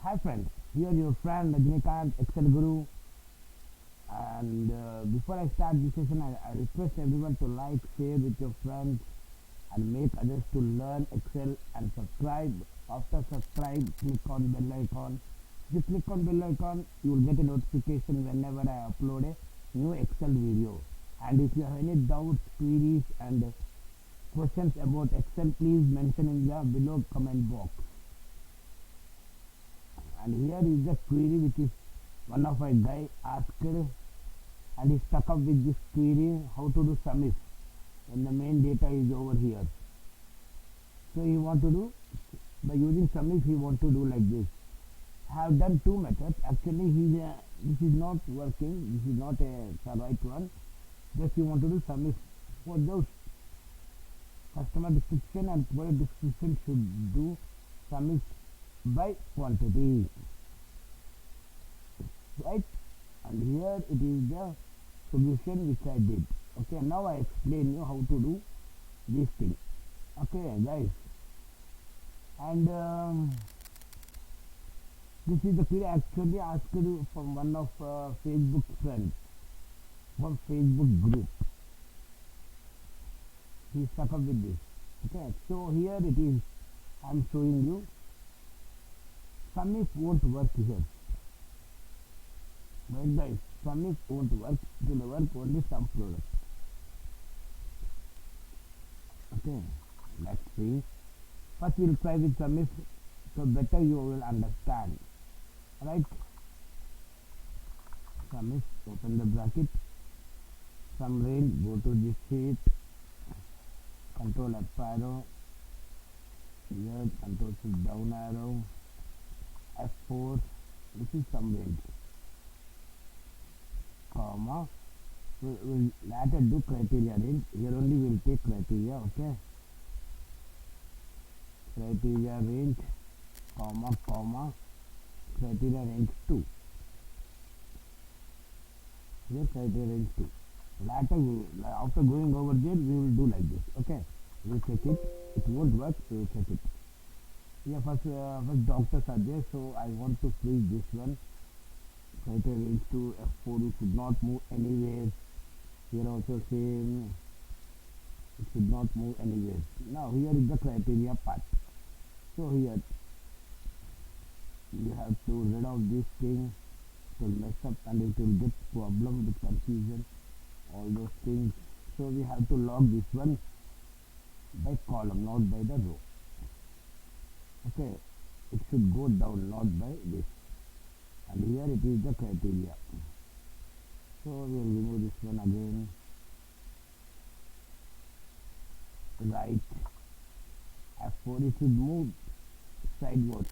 Hi friends, here your friend Rajnikant Excel Guru, and before I start this session, I request everyone to like, share with your friends, and make others to learn Excel and subscribe. After subscribe, click on bell icon. If you click on bell icon, you will get a notification whenever I upload a new Excel video. And if you have any doubts, queries, and questions about Excel, please mention in the below comment box. And here is the query which is one of my guy asked, and he stuck up with this query how to do sum if when the main data is over here. So he want to do by using sum if, he want to do like this. I have done two methods. Actually this is not working, this is not the right one. Just you want to do sum if. For those customer description and product description should do sum if by quantity, right? And here it is the solution which I did. Okay, now I explain you how to do this thing. Okay guys, and this is the query actually asked from one of Facebook friends from Facebook group. He stuck up with this. Okay, so here it is, I'm showing you sum if won't work here. Right guys, sum if won't work, it will work only sum product. Okay, let's see. First we'll try with sum if, so better you will understand. Right? Sum if, open the bracket, sum range, go to this sheet, control up arrow, here control shift down arrow, F4, this is sum range, comma, we'll later do criteria range. Here only we'll take criteria. Okay, criteria range, comma, criteria range 2. Here criteria range 2. Later after going over there we will do like this. Okay, we'll check it. It won't work, we will check it. Yeah, first doctors are there, so I want to freeze this one. Criteria range 2, F4, it should not move anywhere. Here also same, it should not move anywhere. Now here is the criteria part. So here you have to rid of this thing, it will mess up and it will get problem with confusion, all those things. So we have to log this one by column, not by the row. Okay, it should go down, not by this. And here it is the criteria. So we will remove this one again. Right, F4, it should move sideways,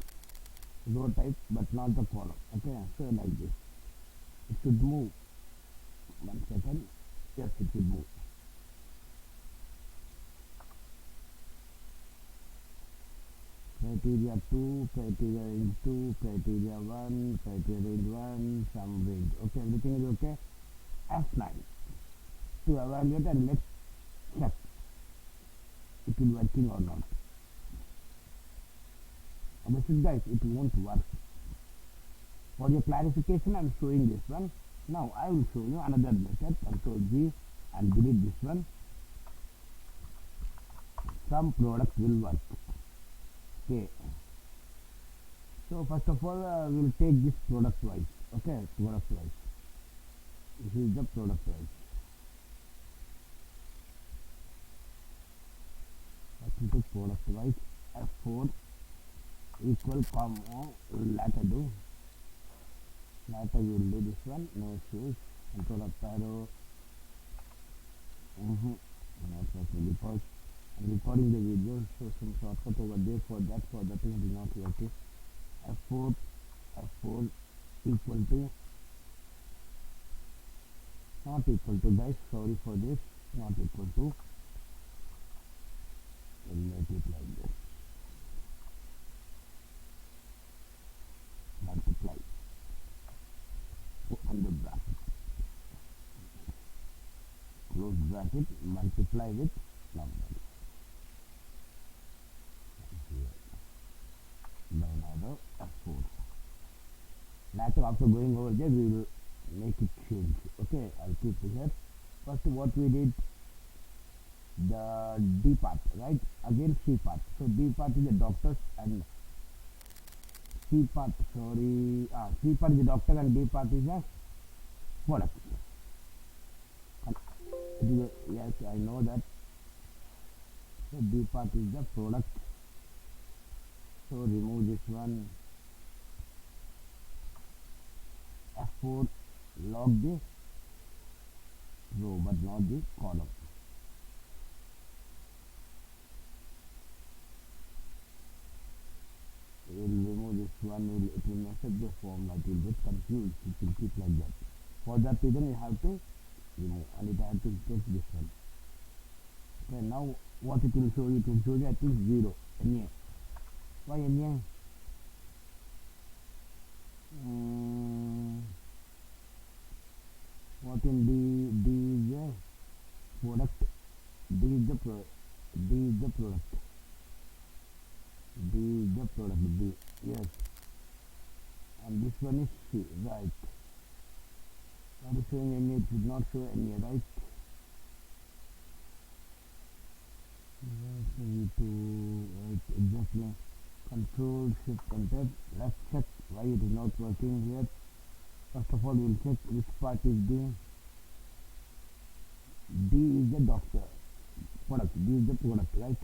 row type, but not the column. Okay, so like this, it should move. 1 second, yes, it should move. Criteria 2, criteria range 2, criteria 1, criteria range 1, sum range. Okay, everything is okay. F9 to evaluate, and let's check it will working or not. Understood guys, it won't work. For your clarification, I am showing this one. Now I will show you another method. Control G and delete this one. Some product will work. Okay, so first of all we will take this product wise. Okay, product wise, this is the product wise. Let me take product wise. F4 equal comma, later do, later we will do this one, no issues. Control up arrow. Because I'm recording the video, so some shortcut over there for that thing is not working. F4 equal to, not equal to guys, sorry for this, not equal to, we'll make it like this, multiply, open the bracket, close bracket, multiply with numbers. Down arrow, F4. after going over there, we will make it change. Okay, I'll keep it here. First, what we did, the D part, right? Again, C part. So D part is the doctors and C part, C part is the doctor and D part is the product. Yes, I know that. So D part is the product. So remove this one. F4, log the row but not the column. We'll remove this one, it will mess up the formula, it will get confused, it will keep like that. For that reason you have to remove and it have to check this one. Okay, now what it will show you? It will show you I think 0, NA. Why NA? What in D is the product, D is the product, B, yes, and this one is C, right. Not showing any, it should not show any, right? Right, exactly. Control Shift Enter. Let's check why it is not working here. First of all, we'll check which part is D. D is the doctor, product, D is the product, right?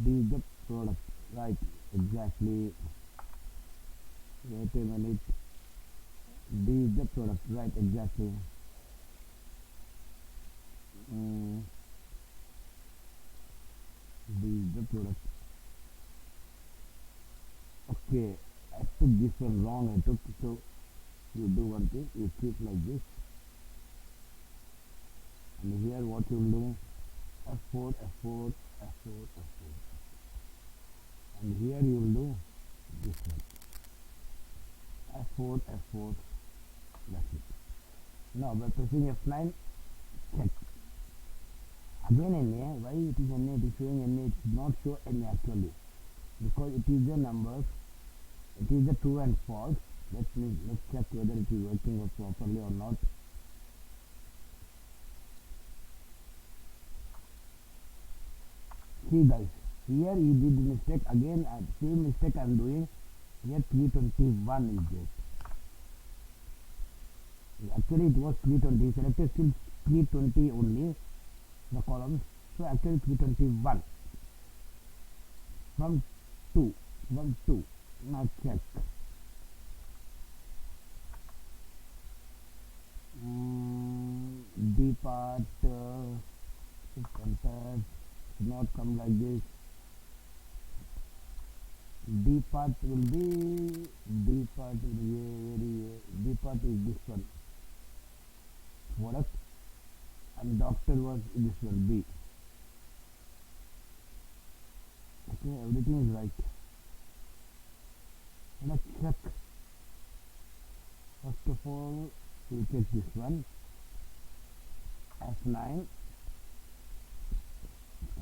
D is the product, right, exactly. Wait a minute. D is the product, right, exactly. D is the product. Okay, I took this one wrong, so you do one thing, you keep like this. And here what you will do, F4, F4, F4, F4. And here you will do this one. F4, F4, that's it. Now by pressing F9, check. Again NA, why it is NA? It is showing NA, it should not show NA actually. Because it is the numbers, it is the true and false. Let's check whether it is working properly or not. See guys, here you did mistake again, same mistake I am doing. Here 321 is there. Actually it was 320, selected still 320 only, the columns. So actually 321 from 2. Now check. D part, enter, should not come like this. D part will be, D part is this one, product, and doctor was this one, B. Okay, everything is right. Let's check. First of all, we'll check this one, F9,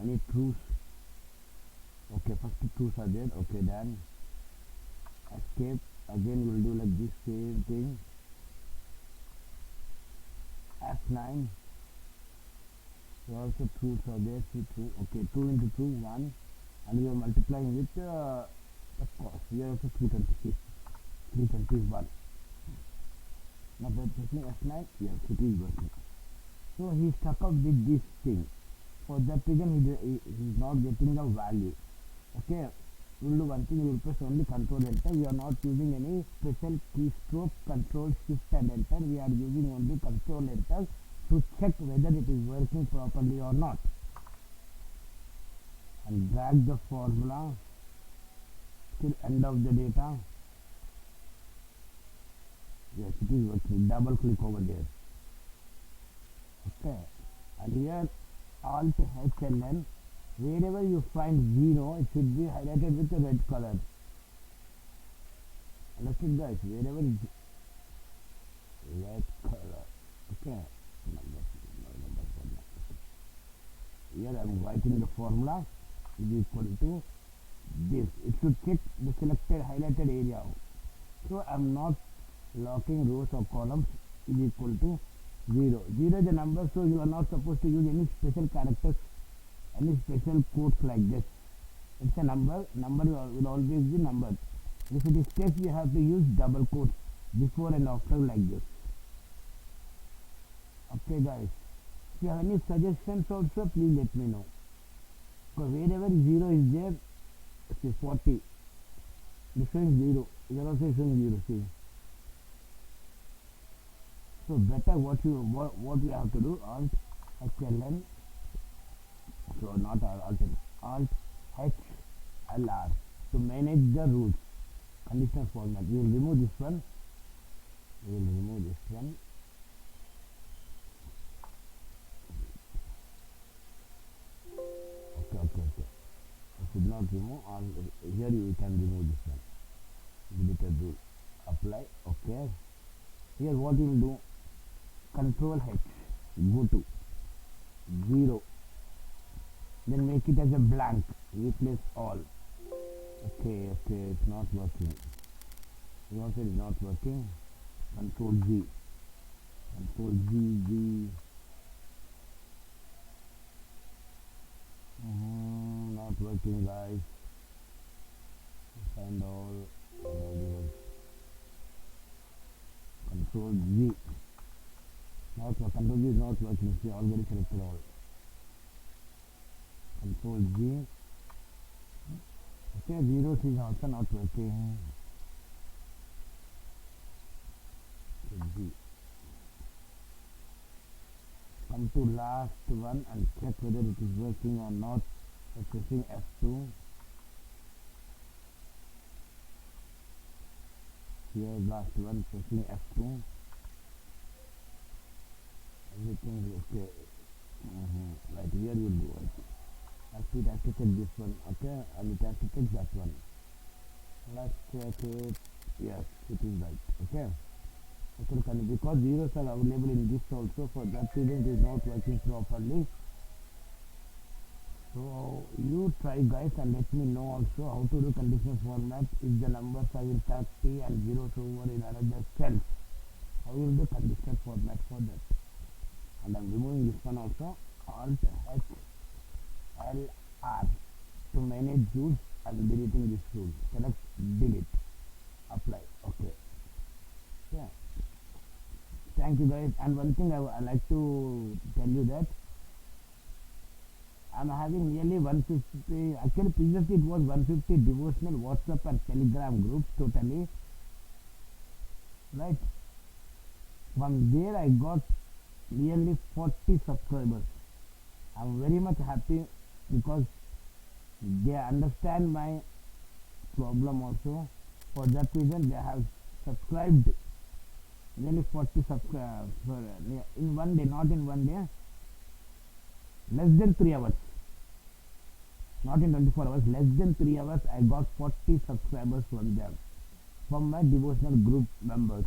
any truths? Okay, first two truths are there, okay, done. Escape, again we'll do like this same thing. F9, so also truths are there, 2 true, okay, 2 into 2, 1, and we are multiplying with the cost. Here also 326, 321. Now by pressing F9, yes, it is working. So he stuck up with this thing. For that reason he is not getting the value. Okay, we will do one thing, we will press only Control Enter. We are not using any special keystroke, Control Shift and Enter. We are using only Control Enter to check whether it is working properly or not. And drag the formula till end of the data. Yes, it is working. Double click over there. Okay, and here Alt HLN, wherever you find 0, it should be highlighted with a red color. Understood guys? Wherever it's red color. Okay. Here I am writing the formula is equal to this. It should check the selected highlighted area. So I am not locking rows or columns is equal to 0. 0 is a number, so you are not supposed to use any special characters, any special codes like this. It's a number, number will always be numbered. If it is text, we have to use double quotes before and after like this. Okay guys, if you have any suggestions also, please let me know. Because wherever 0 is there, say 40, this is 0, here also is 0, see. So better what we have to do, Alt HLN, so not Alt HLR to manage the rules. Conditional format. We will remove this one. Okay. I should not remove. Here you can remove this one. Deleted rule. Apply. Okay. Here what you will do? Control H. Go to 0. Then make it as a blank. Replace all. Okay, it's not working. You also is not working. Control Z. Not working, guys. Find all. Control Z. Control Z is not working. See, already selected all. Control Z. Okay, zeros is also not working. Z. Come to last one and check whether it is working or not by pressing F2. Here last one, pressing F2. Everything is okay. Right here you do it. Actually it has to check this one, okay, and it has to check that one. Let's check it. Yes, it is right. Okay. Because zeros are available in this also, for that reason it is not working properly. So you try guys and let me know also how to do conditional format. If the numbers are in 30 and zeros over in another cells, how will the conditional format for that? And I'm removing this one also. Alt H L R to manage rules. I'm deleting this rule. Select delete. Apply. Okay. Yeah. Thank you guys. And one thing I like to tell you that I'm having nearly 150. Actually, previously it was 150 devotional WhatsApp and Telegram groups totally. Right. From there I got nearly 40 subscribers. I'm very much happy because they understand my problem also. For that reason they have subscribed nearly 40 subscribers in one day, not in one day, less than 3 hours, not in 24 hours, less than 3 hours I got 40 subscribers from them, from my devotional group members.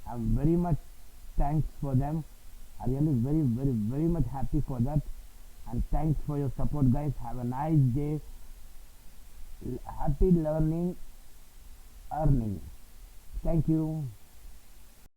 I'm very much thanks for them. I really very much happy for that, and thanks for your support guys. Have a nice day. Happy learning, earning. Thank you.